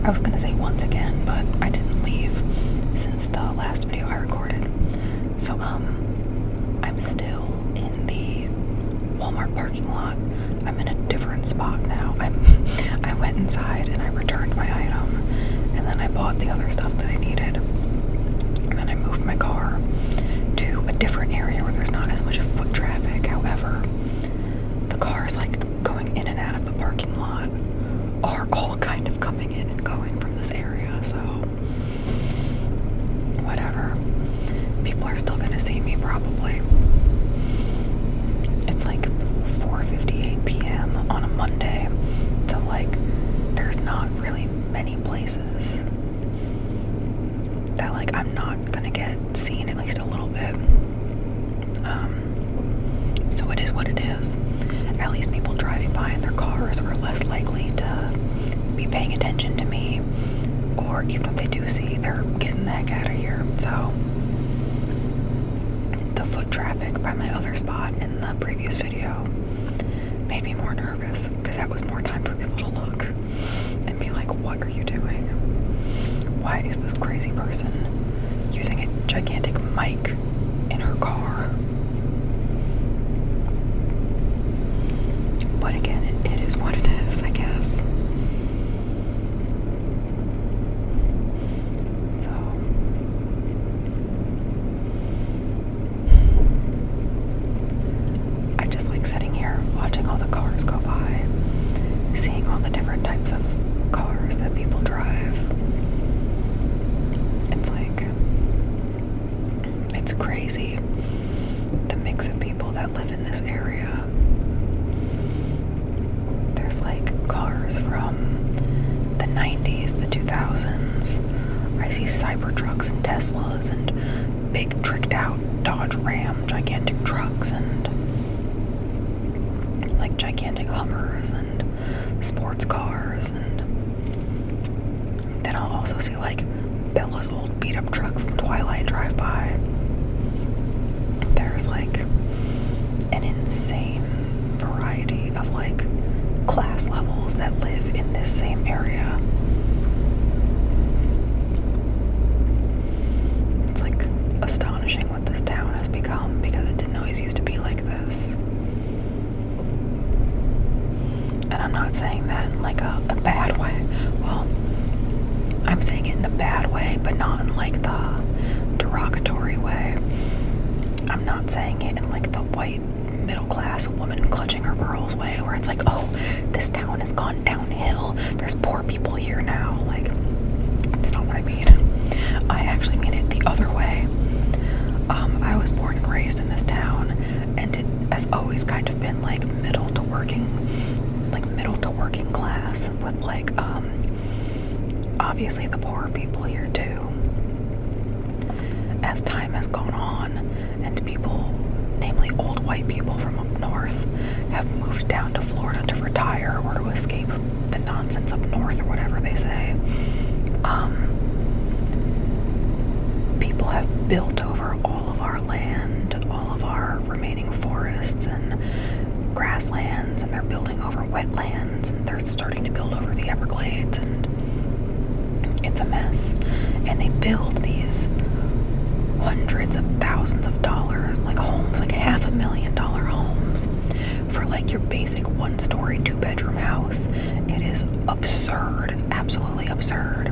I was gonna say once again, but I didn't leave since the last video I recorded. So, I'm still in the Walmart parking lot. I'm in a different spot now. I went inside and I returned my item, and then I bought the other stuff that I needed. And then I moved my car to a different area where there's not as much foot traffic. However, the cars like going in and out of the parking lot are all kind of coming in and going from this area, so whatever. People are still gonna see me probably. It's like 4:58 p.m. on a Monday, so like there's not really many places that like I'm not gonna get seen, at least a little bit. So it is what it is. At least people driving by in their cars are less likely to be paying attention to me, or even if they do see, they're getting the heck out of here. So the foot traffic by my other spot in the previous video made me more nervous, because that was more time for people to look and be like, what are you doing? Why is this crazy person using a gigantic mic in her car? But again, it is what it is, I guess. So I just like sitting here watching all the cars go by, seeing all the different types of cars that people drive. It's like, it's crazy, the mix of people that live in this area. There's like cars from the 90s, the 2000s. I see Cybertrucks and Teslas and big tricked out Dodge Ram gigantic trucks and like gigantic Hummers and sports cars, and then I'll also see like Bella's old beat up truck from Twilight drive by. There's like an insane variety of like class levels that live in this same area. It's like astonishing what this town has become, because it didn't always used to be like this. And I'm not saying that in like a bad way. Well, I'm saying it in a bad way, but not in like the derogatory way. I'm not saying it in like the white middle class woman clutching her pearls way, where it's like, oh, this town has gone downhill, there's poor people here now. Like, that's not what I mean. I actually mean it the other way. I was born and raised in this town, and it has always kind of been like middle to working class, with like obviously the poorer people here too. As time has gone on, and people, namely old white people from up north, have moved down to Florida to retire or to escape the nonsense up north, or whatever they say, people have built over all of our land, all of our remaining forests and grasslands, and they're building over wetlands, and they're starting to build over the Everglades, and it's a mess. And they build these hundreds of thousands of dollars, like homes, like $500,000 homes, for like your basic 1-story, 2-bedroom house. It is absurd, absolutely absurd.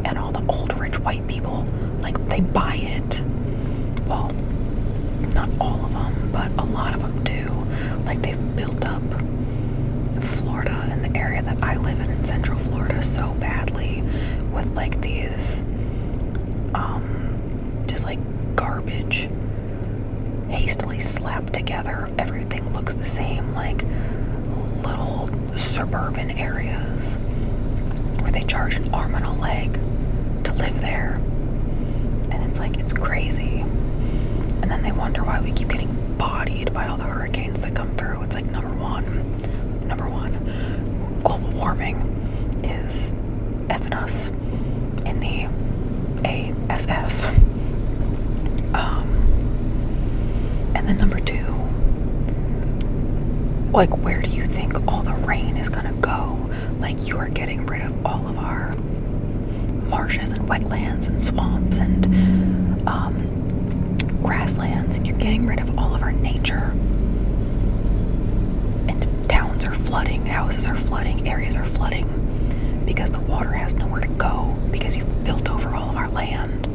And all the old rich white people, like, they buy it. Well, not all of them, but a lot of them do. Like, they've built up Florida and the area that I live in Central Florida so badly with like these just like garbage hastily slapped together. Everything looks the same, like little suburban areas where they charge an arm and a leg to live there. And it's like, it's crazy. And then they wonder why we keep getting bodied by all the hurricanes that come through. It's like, number one, global warming is effing us in the ASS. And then number two, like, where do you think all the rain is gonna go? Like, you are getting rid of all of our marshes and wetlands and swamps and grasslands, and you're getting rid of all of our nature. And towns are flooding, houses are flooding, areas are flooding because the water has nowhere to go because you've built over all of our land.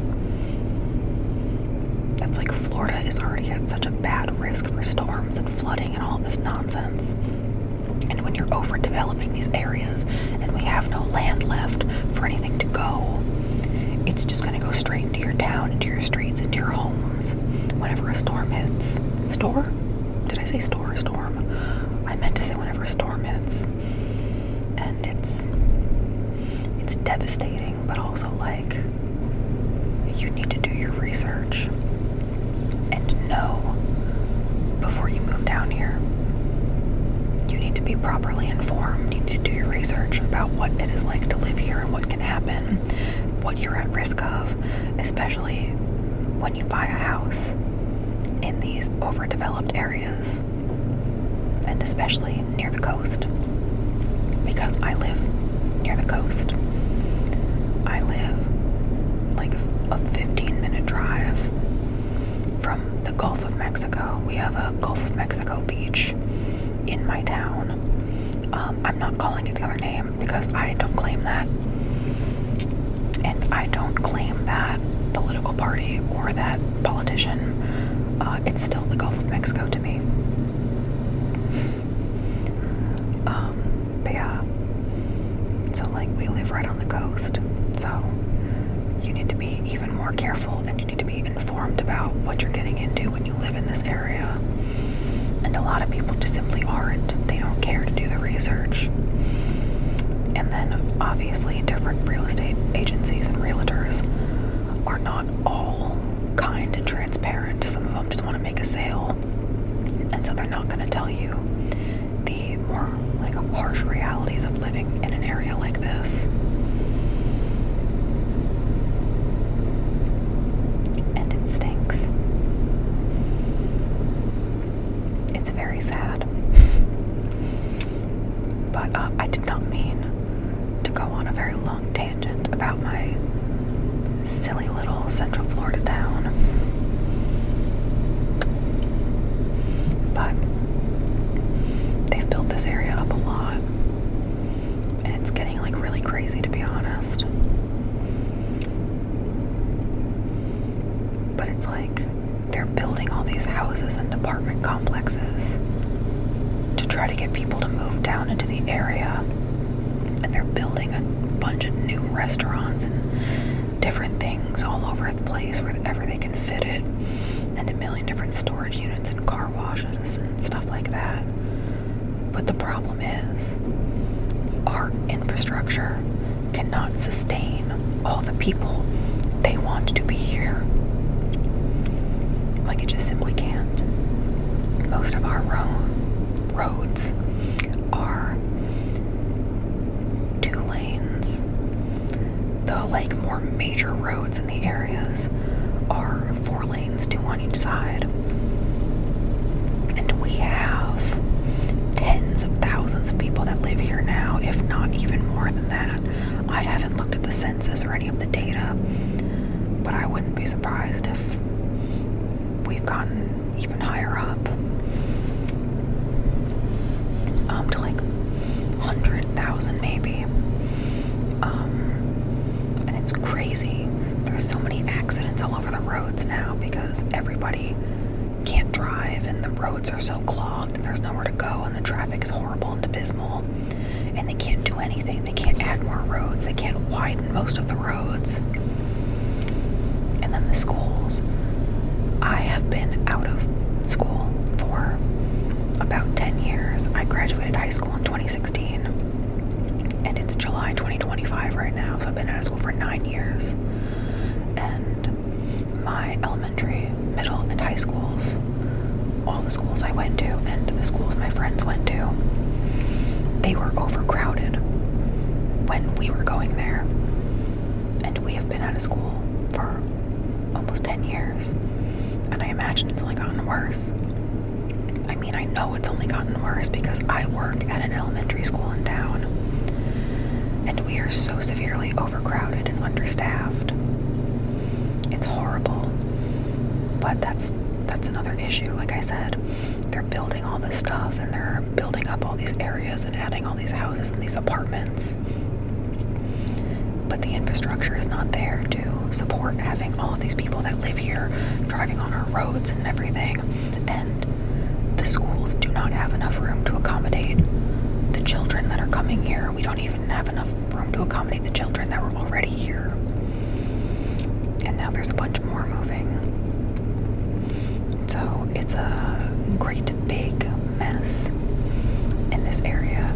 That's like Florida is already at such a bad risk for storms and flooding and all of this nonsense. And when you're overdeveloping these areas and we have no land left for anything to go, it's just going to go straight into your town, into your streets, into your homes whenever a storm hits. Store? Did I say store or storm? I meant to say whenever a storm hits. And it's devastating, but also like you need to do your research and know before you move down here. You need to be properly informed. You need to do your research about what it is like to live here and what can happen, what you're at risk of, especially when you buy a house in these overdeveloped areas, and especially near the coast, because I live near the coast. I live like a 15-minute drive from the Gulf of Mexico. We have a Gulf of Mexico beach in my town. I'm not calling it the other name because I don't claim that. And I don't claim that political party or that politician. It's still the Gulf of Mexico to me. But yeah. So like we live right on the coast. So you need to be even more careful and you need to be informed about what you're getting into when you live in this area. And a lot of people just simply aren't. They don't care to do the research. And then obviously different real estate agencies and realtors are not all kind and transparent. Some of them just want to make a sale. And so they're not going to tell you the more like harsh realities of living in an area like this. And it stinks. It's very sad. But I did not mean to go on a very long tangent about my silly little Central Florida town. But they've built this area up a lot. And it's getting like really crazy, to be honest. But it's like they're building all these houses and apartment complexes to try to get people to move down into the area. And they're building a bunch of new restaurants and different things all over the place wherever they can fit it, and a million different storage units and car washes and stuff like that. But the problem is our infrastructure cannot sustain all the people they want to be here. Like it just simply can't. Most of our roads are 2 lanes. The like more major roads in the areas are 4 lanes, 2 on each side. And we have tens of thousands of people that live here now, if not even more than that. I haven't looked at the census or any of the data, but I wouldn't be surprised if we've gotten even higher up. To like 100,000 maybe. And it's crazy. There's so many accidents all over the roads now because everybody can't drive and the roads are so clogged and there's nowhere to go and the traffic is horrible and abysmal. And they can't do anything. They can't add more roads. They can't widen most of the roads. And then the schools. I have been out of school for about 10 years. I graduated high school in 2016 and it's July 2025 right now, so I've been out of school for 9 years. And my elementary, middle, and high schools, all the schools I went to and the schools my friends went to, they were overcrowded when we were going there. And we have been out of school for almost 10 years. And I imagine it's only gotten worse. I mean, I know it's only gotten worse because I work at an elementary school in town. And we are so severely overcrowded and understaffed. It's horrible. But that's another issue. Like I said, they're building all this stuff and they're building up all these areas and adding all these houses and these apartments. But the infrastructure is not there to support having all of these people that live here driving on our roads and everything. And the schools do not have enough room to accommodate the children that are coming here. We don't even have enough room to accommodate the children that were already here. And now there's a bunch more moving. So it's a great big mess in this area.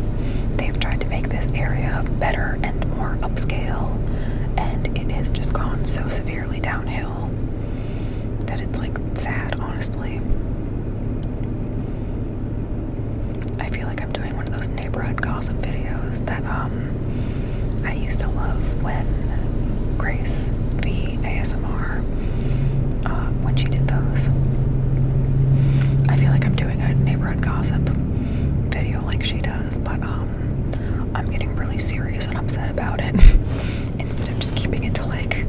They've tried to make this area better and more upscale, and it has just gone so severely downhill that it's like sad, honestly. I feel like I'm doing one of those neighborhood gossip videos that I used to love when Grace V ASMR, when she did those. I feel like I'm doing a neighborhood gossip video like she does, but I'm getting really serious and upset about it instead of just keeping it to like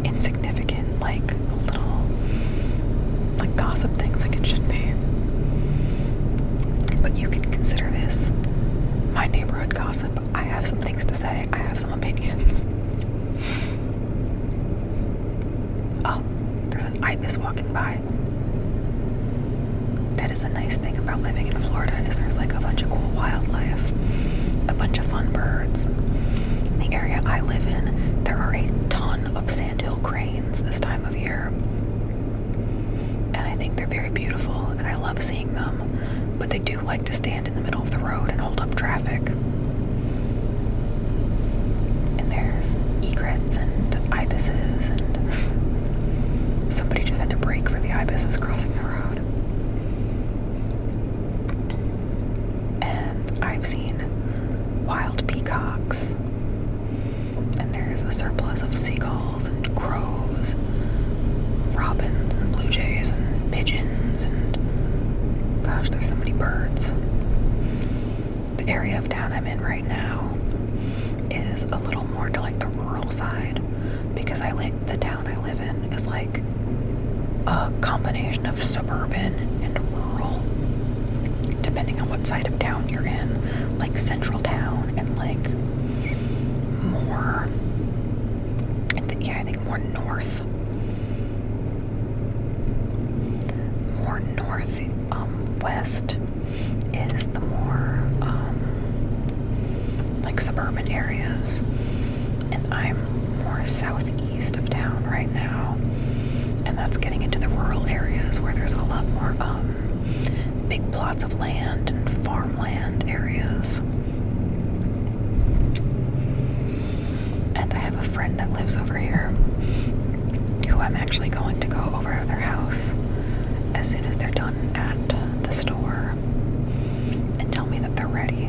insignificant, like little like gossip things like it should be. But you can consider this my neighborhood gossip. I have some things to say. I have some opinions. Oh, there's an ibis walking by. That is a nice thing about living in Florida, is there's like a bunch of cool wildlife, a bunch of fun birds. In the area I live in, there are a ton of sandhill cranes this time of year. And I think they're very beautiful, and I love seeing them, but they do like to stand in the middle of the road and hold up traffic. And there's egrets and ibises, and somebody just had to brake for the ibises crossing the road. I've seen wild peacocks, and there's a surplus of seagulls and crows, robins and blue jays and pigeons, and gosh, there's so many birds. The area of town I'm in right now is a little more to like the rural side, because the town I live in is like a combination of suburban and rural, depending on what side of town you're in, like central town and like more, I think more north. More north, west is the more, like suburban areas, and I'm more southeast of town right now, and that's getting into the rural areas where there's a lot more, big plots of land and farmland areas. And I have a friend that lives over here who I'm actually going to go over to their house as soon as they're done at the store and tell me that they're ready,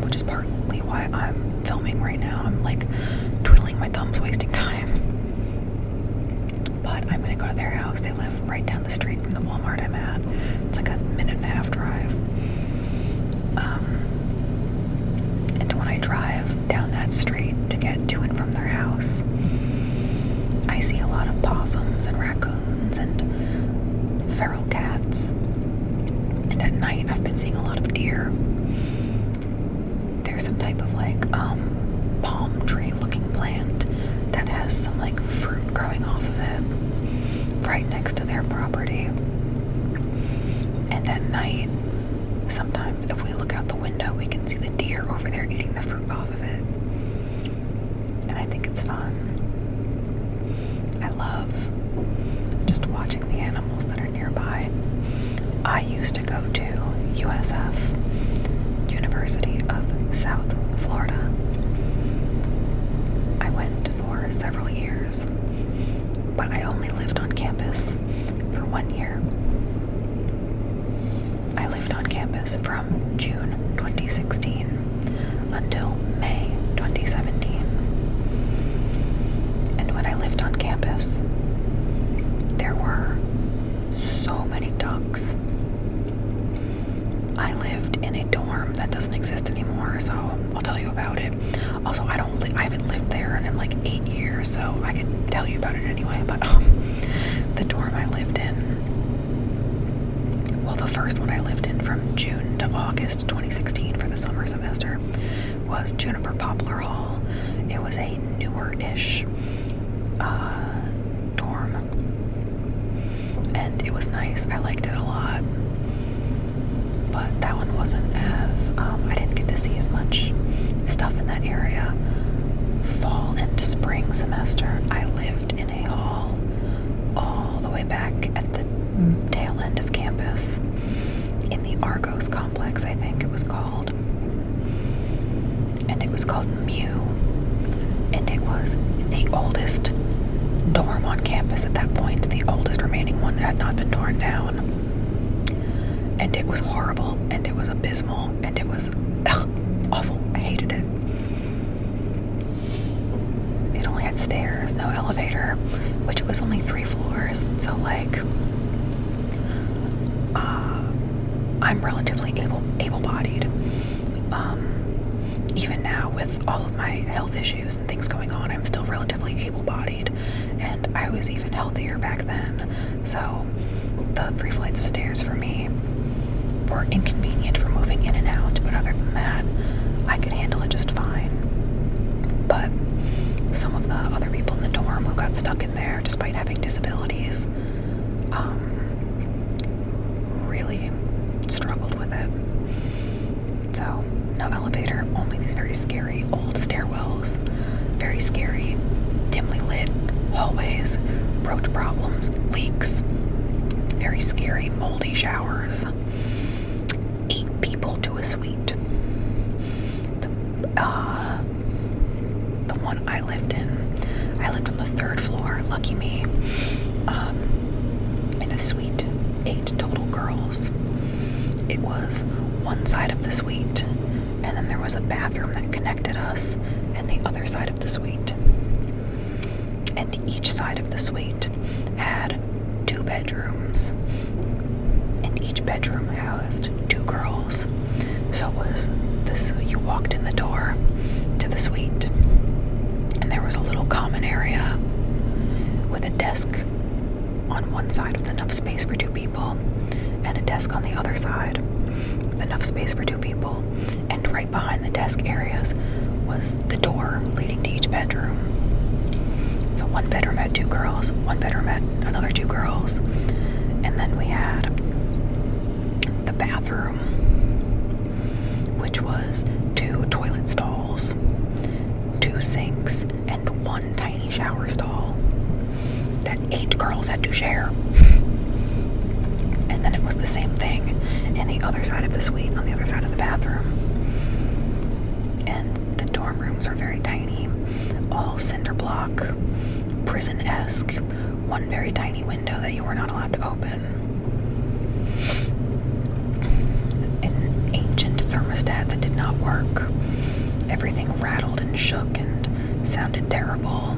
which is partly why I'm filming right now. I'm like twiddling my thumbs, wasting time. But I'm gonna go to their house. They live right down the street from the Walmart I'm at. It's like a minute-and-a-half drive. And when I drive down that street to get to and from their house, I see a lot of possums and raccoons and feral cats. And at night, I've been seeing a lot of deer. There's some type of like palm tree-looking plant that has some like fruit growing off of it right next to their property. And at night, sometimes if we look out the window, we can see the deer over there eating the fruit off of it. And I think it's fun. I love just watching the animals that are nearby. I used to go to USF, University of South Florida. I went for several years, but I only lived on campus for 1 year. I lived on campus from June 2016 until May 2017. And when I lived on campus, there were so many ducks. I lived in a dorm that doesn't exist anymore, so I'll tell you about it. Also, it anyway, but the dorm I lived in, well, the first one I lived in from June to August 2016 for the summer semester was Juniper Poplar Hall. It was a newer-ish dorm, and it was nice. I liked it a lot, but that one wasn't as, I didn't get to see as much stuff in that area. Fall and spring semester, I lived in a hall all the way back at the tail end of campus in the Argos complex, I think it was called. And it was called Mew. And it was the oldest dorm on campus at that point, the oldest remaining one that had not been torn down. And it was horrible, and it was abysmal, and it was awful. I hated it. It only had stairs, no elevator, which was only 3 floors. So, like, I'm relatively able-bodied. Even now, with all of my health issues and things going on, I'm still relatively able-bodied, and I was even healthier back then. So, the 3 flights of stairs for me were inconvenient for moving in and out, but other than that, I could handle it just fine. But some of the other people in the dorm who got stuck in there despite having disabilities really struggled with it. So, no elevator, only these very scary old stairwells, very scary, dimly lit hallways, roach problems, leaks, very scary moldy showers. 8 people to a suite. The one I lived on the 3rd floor, lucky me, in a suite, 8 total girls. It was one side of the suite, and then there was a bathroom that connected us, and the other side of the suite. And each side of the suite had 2 bedrooms, and each bedroom housed 2 girls. So it was this, you walked in the door to the suite, and there was a little common area with a desk on one side with enough space for 2 people, and a desk on the other side with enough space for 2 people. And right behind the desk areas was the door leading to each bedroom. So one bedroom had 2 girls, one bedroom had another 2 girls, and then we had the bathroom, which was 2 toilet stalls, 2 sinks, and 1 tiny shower stall that 8 girls had to share. And then it was the same thing in the other side of the suite, on the other side of the bathroom. And the dorm rooms were very tiny, all cinder block, prison-esque, one very tiny window that you were not allowed to open, an ancient thermostat that did not work. Everything rattled and shook and sounded terrible,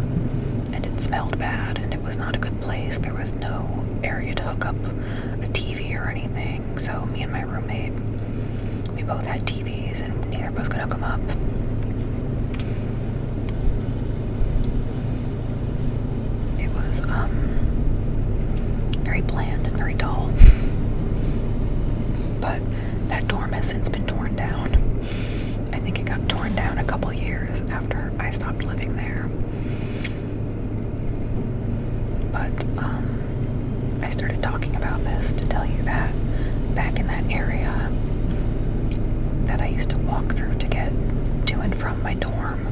and it smelled bad, and it was not a good place. There was no area to hook up a TV or anything, so me and my roommate, we both had TVs, and neither of us could hook them up. It was very bland and very dull. But that dorm has since been torn down. I think it got torn down a couple years after I stopped living there. But I started talking about this to tell you that back in that area that I used to walk through to get to and from my dorm,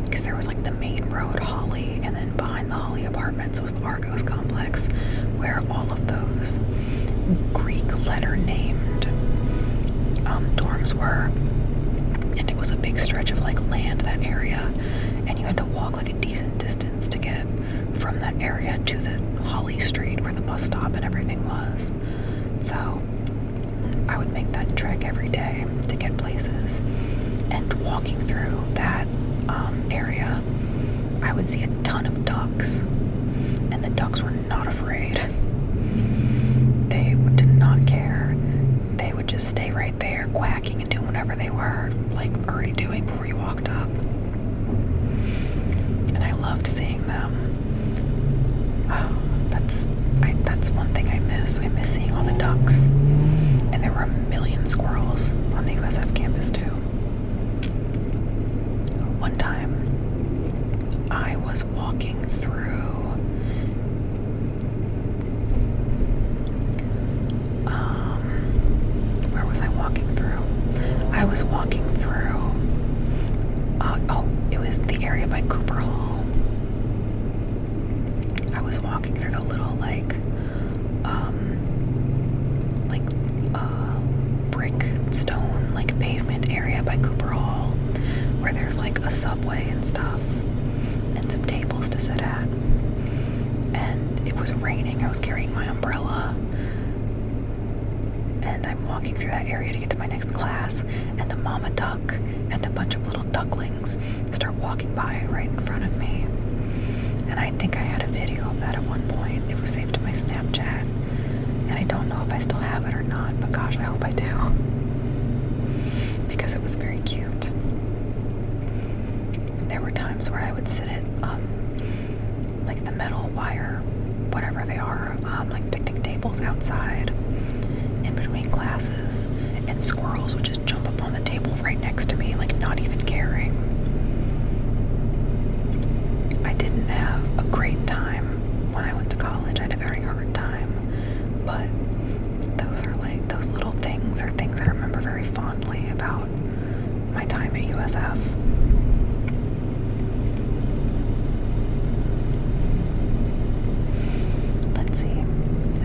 because there was like the main road, Holly, and then behind the Holly apartments was the Argos complex, where all of those Greek letter named dorms were. And it was a big stretch of like land, that area, and you had to walk like a decent distance to get from that area to the Holly Street where the bus stop and everything was. So I would make that trek every day to get places, and walking through that area, I would see a ton of ducks, and the ducks were not afraid. They did not care. They would just stay right there quacking and doing whatever they were like already doing before you walked up. campus. I miss seeing all the ducks. And there were a million squirrels on the USF campus too. One time, I was walking through where was I walking through? I was walking through it was the area by Cooper Hall. I was walking through the little brick stone pavement area by Cooper Hall where there's a subway and stuff and some tables to sit at. And it was raining. I was carrying my umbrella. And I'm walking through that area to get to my next class, and a mama duck and a bunch of little ducklings start walking by right in front of me. And I think I had a video of that at one point. It was saved to my Snapchat. And I don't know if I still have it or not, but gosh, I hope I do. Because it was very cute. There were times where I would sit at the metal wire, whatever they are, picnic tables outside in between classes, and squirrels would just jump up on the table right next to me, not even caring. I didn't have a great time when I went to college. I had a very hard time, but those little things are things I remember very fondly about my time at USF. Let's see,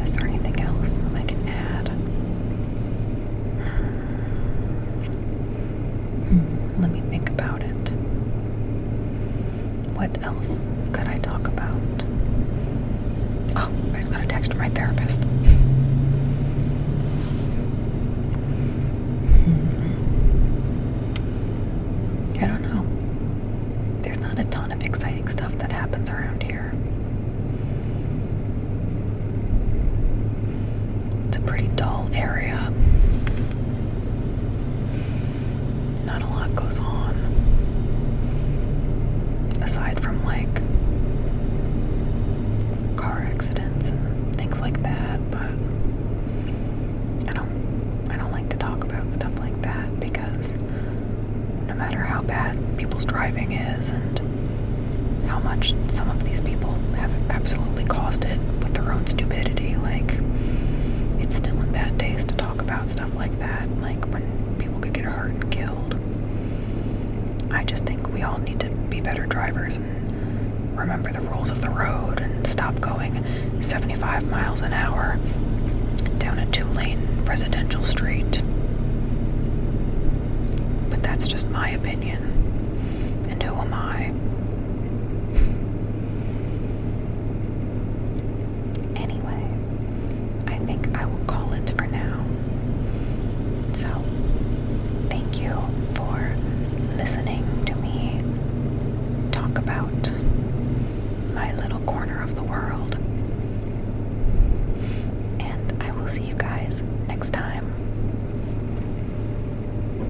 is there anything else I can add? Let me think about it. What else could I talk about? Oh, I just got a text from my therapist. I don't know. There's not a ton of exciting stuff that happens around here. It's a pretty dull area. Not a lot goes on. Aside from car accidents and things like that, but I don't like to talk about stuff like that because no matter how bad people's driving is and how much some of these people have absolutely caused it with their own stupidity, it's still in bad taste to talk about stuff like that, when people could get hurt and killed. I just think we all need to be better drivers and remember the rules of the road and stop going 75 miles an hour down a 2-lane residential street. But that's just my opinion. And who am I? Anyway, I think I will call it for now. So, thank you for listening.